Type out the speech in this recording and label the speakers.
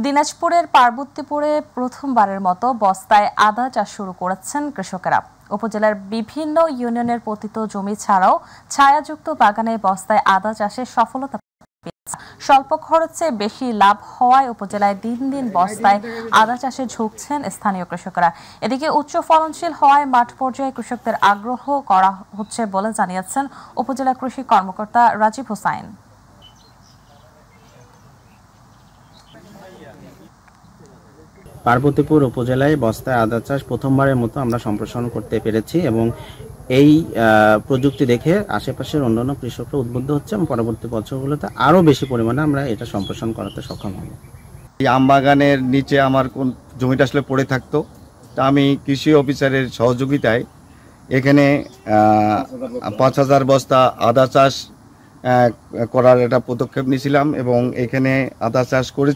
Speaker 1: দিনাজপুরের পার্বতীপুরে প্রথমবারের মতো বস্তায় আদা চাষ শুরু করেছেন কৃষকেরা। উপজেলার বিভিন্ন ইউনিয়নের পতিত জমি ছাড়াও ছায়াযুক্ত বাগানে বস্তায় আদা চাষে সফলতা পেয়েছে। স্বল্প খরচে বেশি লাভ হওয়ায় উপজেলায় দিন দিন বস্তায় আদা চাষে ঝুঁকছেন স্থানীয় কৃষকেরা। এদিকে উচ্চ ফলনশীল হওয়ায় মাঠ পর্যায়ে কৃষকদের আগ্রহ করা হচ্ছে বলে জানিয়েছেন উপজেলা কৃষি কর্মকর্তা রাজীব হোসাইন।
Speaker 2: পার্বতীপুর উপজেলায় বস্তায় আদা চাষ প্রথমবারের মতো আমরা সম্প্রসারণ করতে পেরেছি এবং এই প্রযুক্তি দেখে আশেপাশের অন্যান্য কৃষকরা উদ্বুদ্ধ হচ্ছে এবং পরবর্তী বছরগুলোতে আরও বেশি পরিমাণে আমরা এটা সম্প্রসারণ করাতে সক্ষম হব।
Speaker 3: এই আম বাগানের নিচে আমার কোন জমিটা আসলে পড়ে থাকতো, তা আমি কৃষি অফিসারের সহযোগিতায় এখানে 5,000 বস্তা আদা চাষ করার একটা পদক্ষেপ নিয়েছিলাম এবং এখানে আদা চাষ করেছি।